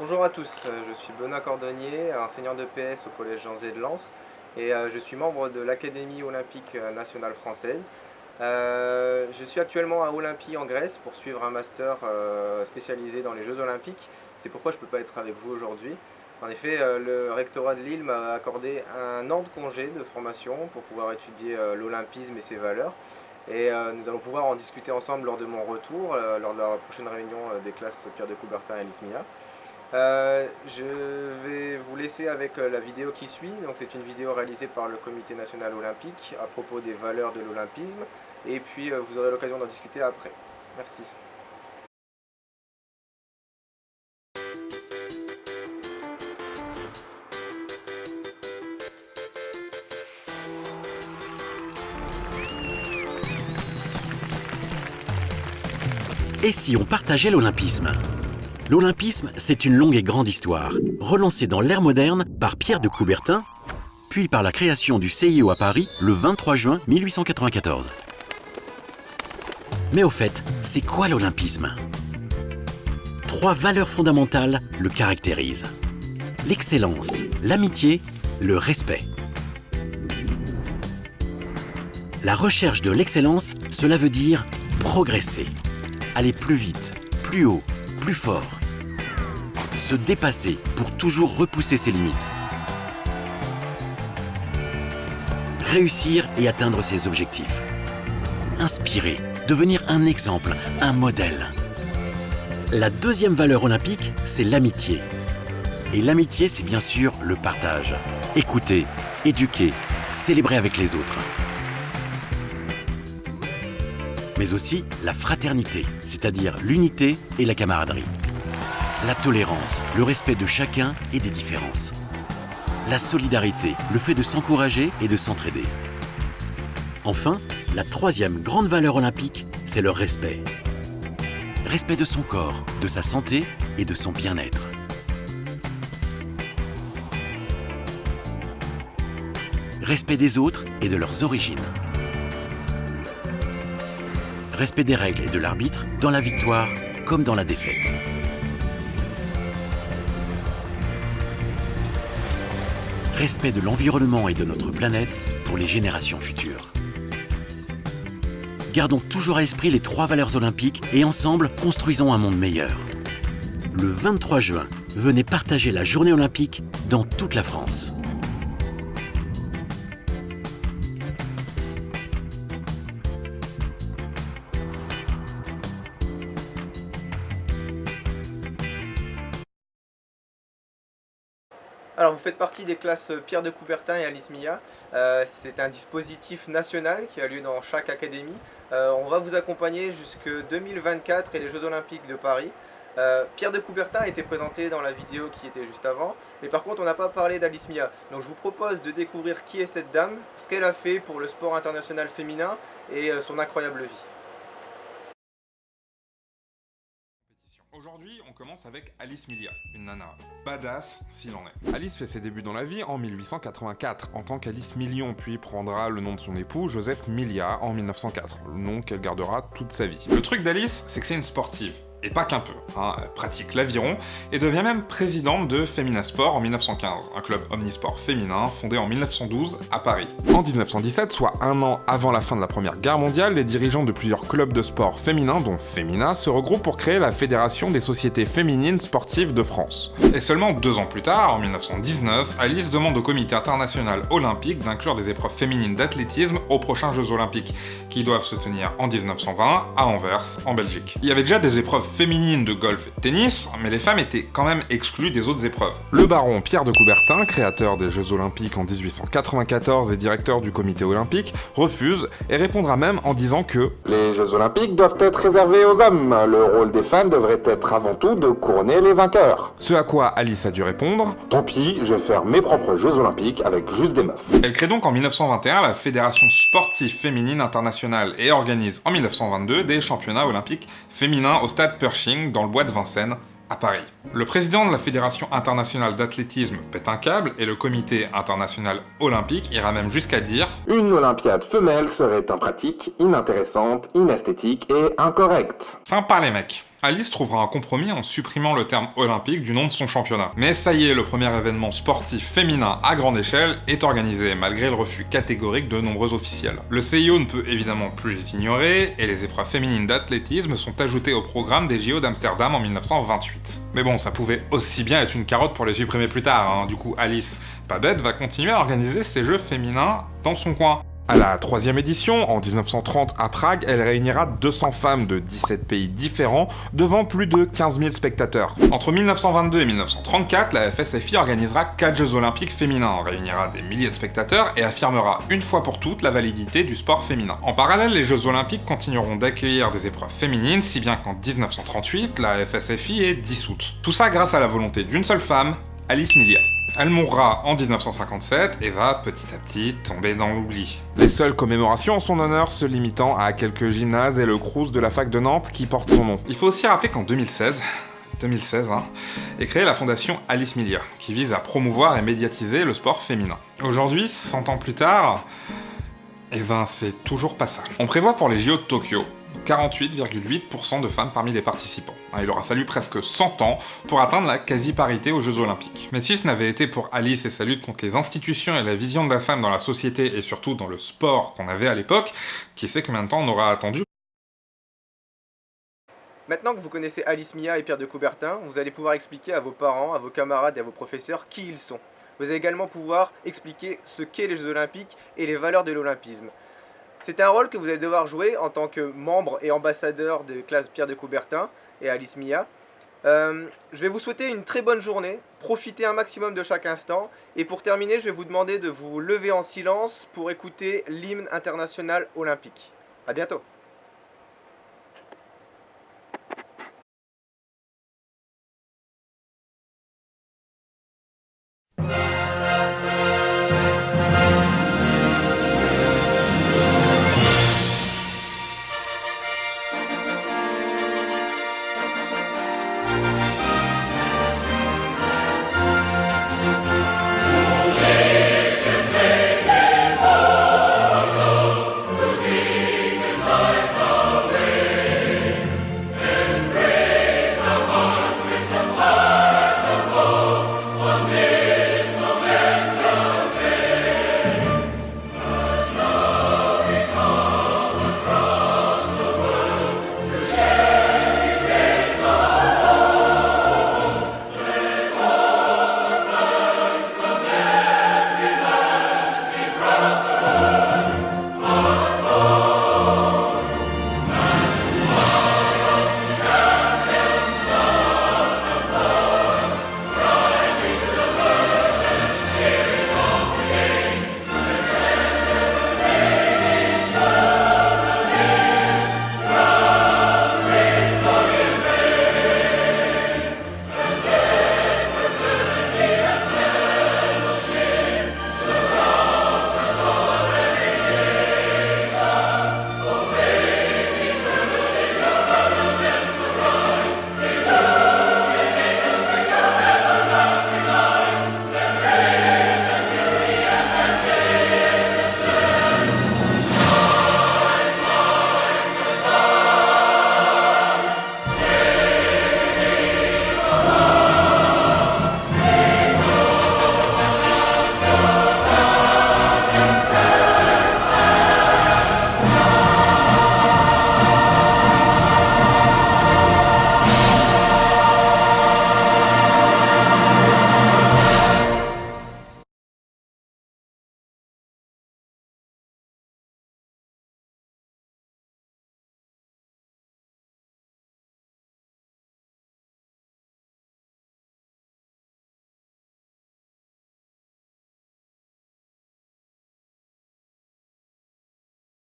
Bonjour à tous, je suis Benoît Cordonnier, enseignant de PS au collège Jean Zé de Lens et je suis membre de l'Académie olympique nationale française. Je suis actuellement à Olympie en Grèce pour suivre un master spécialisé dans les Jeux olympiques. C'est pourquoi je ne peux pas être avec vous aujourd'hui. En effet, le rectorat de Lille m'a accordé un an de congé de formation pour pouvoir étudier l'olympisme et ses valeurs. Et nous allons pouvoir en discuter ensemble lors de mon retour, lors de la prochaine réunion des classes Pierre de Coubertin et Alice Mia. Je vais vous laisser avec la vidéo qui suit. Donc c'est une vidéo réalisée par le Comité national olympique à propos des valeurs de l'olympisme. Et puis vous aurez l'occasion d'en discuter après. Merci. Et si on partageait l'olympisme? L'olympisme, c'est une longue et grande histoire, relancée dans l'ère moderne par Pierre de Coubertin, puis par la création du CIO à Paris le 23 juin 1894. Mais au fait, c'est quoi l'olympisme? 3 valeurs fondamentales le caractérisent: l'excellence, l'amitié, le respect. La recherche de l'excellence, cela veut dire progresser, aller plus vite, plus haut, plus fort. Se dépasser pour toujours repousser ses limites. Réussir et atteindre ses objectifs. Inspirer, devenir un exemple, un modèle. La deuxième valeur olympique, c'est l'amitié. Et l'amitié, c'est bien sûr le partage. Écouter, éduquer, célébrer avec les autres. Mais aussi la fraternité, c'est-à-dire l'unité et la camaraderie. La tolérance, le respect de chacun et des différences. La solidarité, le fait de s'encourager et de s'entraider. Enfin, la troisième grande valeur olympique, c'est le respect. Respect de son corps, de sa santé et de son bien-être. Respect des autres et de leurs origines. Respect des règles et de l'arbitre dans la victoire comme dans la défaite. Respect de l'environnement et de notre planète pour les générations futures. Gardons toujours à l'esprit les 3 valeurs olympiques et ensemble, construisons un monde meilleur. Le 23 juin, venez partager la journée olympique dans toute la France. Alors vous faites partie des classes Pierre de Coubertin et Alice Mia. C'est un dispositif national qui a lieu dans chaque académie. On va vous accompagner jusque 2024 et les Jeux Olympiques de Paris. Pierre de Coubertin a été présenté dans la vidéo qui était juste avant, mais par contre on n'a pas parlé d'Alice Mia. Donc je vous propose de découvrir qui est cette dame, ce qu'elle a fait pour le sport international féminin et son incroyable vie. Aujourd'hui, on commence avec Alice Mia, une nana badass s'il en est. Alice fait ses débuts dans la vie en 1884 en tant qu'Alice Million, puis prendra le nom de son époux Joseph Milia en 1904, le nom qu'elle gardera toute sa vie. Le truc d'Alice, c'est que c'est une sportive. Et pas qu'un peu, hein, elle pratique l'aviron et devient même présidente de Femina Sport en 1915, un club omnisport féminin fondé en 1912 à Paris. En 1917, soit un an avant la fin de la Première Guerre mondiale, les dirigeants de plusieurs clubs de sport féminins, dont Femina, se regroupent pour créer la Fédération des sociétés féminines sportives de France. Et seulement 2 ans plus tard, en 1919, Alice demande au Comité international olympique d'inclure des épreuves féminines d'athlétisme aux prochains Jeux olympiques, qui doivent se tenir en 1920 à Anvers, en Belgique. Il y avait déjà des épreuves féminines de golf et de tennis, mais les femmes étaient quand même exclues des autres épreuves. Le baron Pierre de Coubertin, créateur des Jeux Olympiques en 1894 et directeur du Comité Olympique, refuse et répondra même en disant que « Les Jeux Olympiques doivent être réservés aux hommes, le rôle des femmes devrait être avant tout de couronner les vainqueurs. » Ce à quoi Alice a dû répondre « Tant pis, je vais faire mes propres Jeux Olympiques avec juste des meufs. » Elle crée donc en 1921 la Fédération sportive féminine internationale et organise en 1922 des championnats olympiques féminins au stade Pershing dans le bois de Vincennes, à Paris. Le président de la Fédération internationale d'athlétisme pète un câble et le Comité international olympique ira même jusqu'à dire « Une Olympiade femelle serait impratique, inintéressante, inesthétique et incorrecte. » Sympa les mecs. Alice trouvera un compromis en supprimant le terme olympique du nom de son championnat. Mais ça y est, le premier événement sportif féminin à grande échelle est organisé, malgré le refus catégorique de nombreux officiels. Le CIO ne peut évidemment plus les ignorer, et les épreuves féminines d'athlétisme sont ajoutées au programme des JO d'Amsterdam en 1928. Mais bon, ça pouvait aussi bien être une carotte pour les supprimer plus tard, hein. Du coup, Alice, pas bête, va continuer à organiser ces jeux féminins dans son coin. À la 3e édition, en 1930 à Prague, elle réunira 200 femmes de 17 pays différents devant plus de 15 000 spectateurs. Entre 1922 et 1934, la FSFI organisera 4 Jeux Olympiques féminins, réunira des milliers de spectateurs et affirmera une fois pour toutes la validité du sport féminin. En parallèle, les Jeux Olympiques continueront d'accueillir des épreuves féminines, si bien qu'en 1938, la FSFI est dissoute. Tout ça grâce à la volonté d'une seule femme, Alice Millia. Elle mourra en 1957 et va petit à petit tomber dans l'oubli. Les seules commémorations en son honneur se limitant à quelques gymnases et le Crous de la fac de Nantes qui porte son nom. Il faut aussi rappeler qu'en 2016 est créée la fondation Alice Millia, qui vise à promouvoir et médiatiser le sport féminin. Aujourd'hui, 100 ans plus tard, c'est toujours pas ça. On prévoit pour les JO de Tokyo 48,8% de femmes parmi les participants. Il aura fallu presque 100 ans pour atteindre la quasi-parité aux Jeux Olympiques. Mais si ce n'avait été pour Alice et sa lutte contre les institutions et la vision de la femme dans la société et surtout dans le sport qu'on avait à l'époque, qui sait combien de temps on aura attendu? Maintenant que vous connaissez Alice Millia et Pierre de Coubertin, vous allez pouvoir expliquer à vos parents, à vos camarades et à vos professeurs qui ils sont. Vous allez également pouvoir expliquer ce qu'est les Jeux Olympiques et les valeurs de l'olympisme. C'est un rôle que vous allez devoir jouer en tant que membre et ambassadeur de classe Pierre de Coubertin et Alice Millia. Je vais vous souhaiter une très bonne journée, profitez un maximum de chaque instant, et pour terminer, je vais vous demander de vous lever en silence pour écouter l'hymne international olympique. A bientôt.